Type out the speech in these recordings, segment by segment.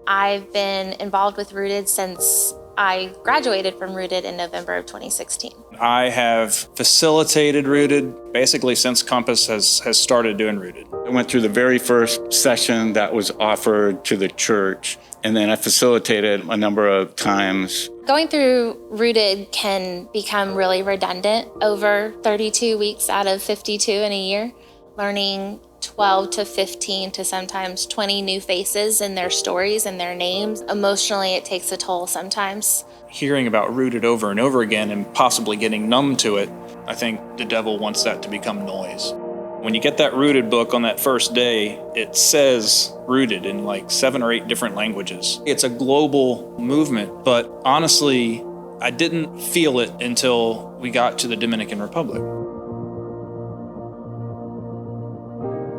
I've been involved with Rooted since I graduated from Rooted in November of 2016. I have facilitated Rooted basically since Compass has started doing Rooted. I went through the very first session that was offered to the church, and then I facilitated a number of times. Going through Rooted can become really redundant over 32 weeks out of 52 in a year, learning 12 to 15 to sometimes 20 new faces and their stories and their names. Emotionally, it takes a toll sometimes. Hearing about Rooted over and over again and possibly getting numb to it, I think the devil wants that to become noise. When you get that Rooted book on that first day, it says Rooted in like 7 or 8 different languages. It's a global movement, but honestly, I didn't feel it until we got to the Dominican Republic.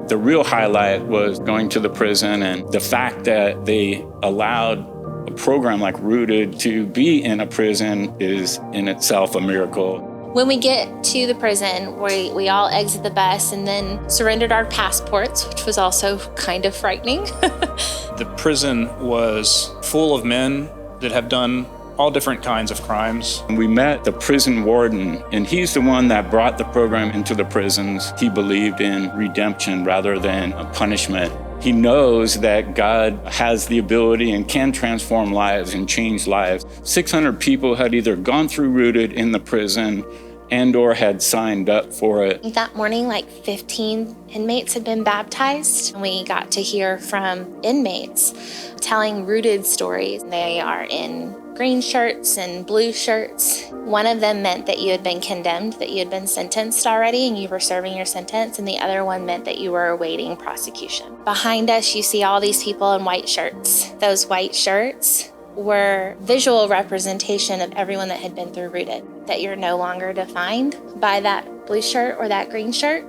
The real highlight was going to the prison, and the fact that they allowed a program like Rooted to be in a prison is in itself a miracle. When we get to the prison, we all exit the bus and then surrendered our passports, which was also kind of frightening. The prison was full of men that have done all different kinds of crimes. We met the prison warden, and he's the one that brought the program into the prisons. He believed in redemption rather than a punishment. He knows that God has the ability and can transform lives and change lives. 600 people had either gone through Rooted in the prison and or had signed up for it. That morning, like 15 inmates had been baptized. And we got to hear from inmates telling Rooted stories. They are in green shirts and blue shirts. One of them meant that you had been condemned, that you had been sentenced already and you were serving your sentence, and the other one meant that you were awaiting prosecution. Behind us, you see all these people in white shirts. Those white shirts were visual representation of everyone that had been through Rooted, that you're no longer defined by that blue shirt or that green shirt,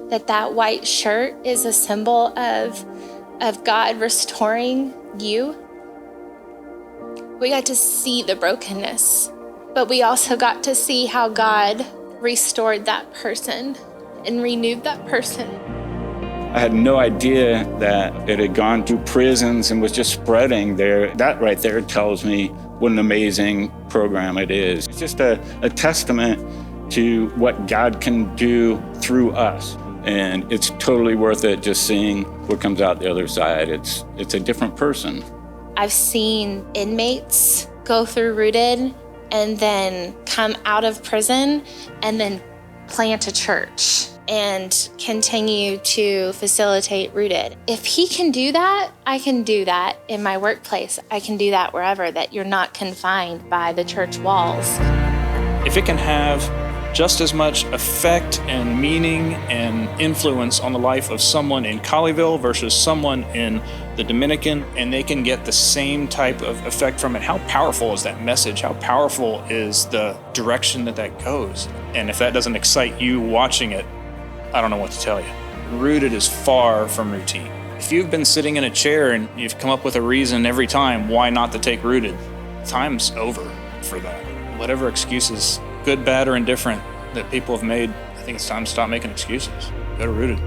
that white shirt is a symbol of God restoring you. We got to see the brokenness, but we also got to see how God restored that person and renewed that person. I had no idea that it had gone to prisons and was just spreading there. That right there tells me what an amazing program it is. It's just a testament to what God can do through us. And it's totally worth it just seeing what comes out the other side. It's a different person. I've seen inmates go through Rooted and then come out of prison and then plant a church and continue to facilitate Rooted. If he can do that, I can do that in my workplace. I can do that wherever, that you're not confined by the church walls. If it can have just as much effect and meaning and influence on the life of someone in Colleyville versus someone in the Dominican, and they can get the same type of effect from it, how powerful is that message? How powerful is the direction that goes? And if that doesn't excite you watching it, I don't know what to tell you. Rooted is far from routine. If you've been sitting in a chair and you've come up with a reason every time why not to take Rooted, time's over for that. Whatever excuses, good, bad, or indifferent, that people have made, I think it's time to stop making excuses. Go to Rooted.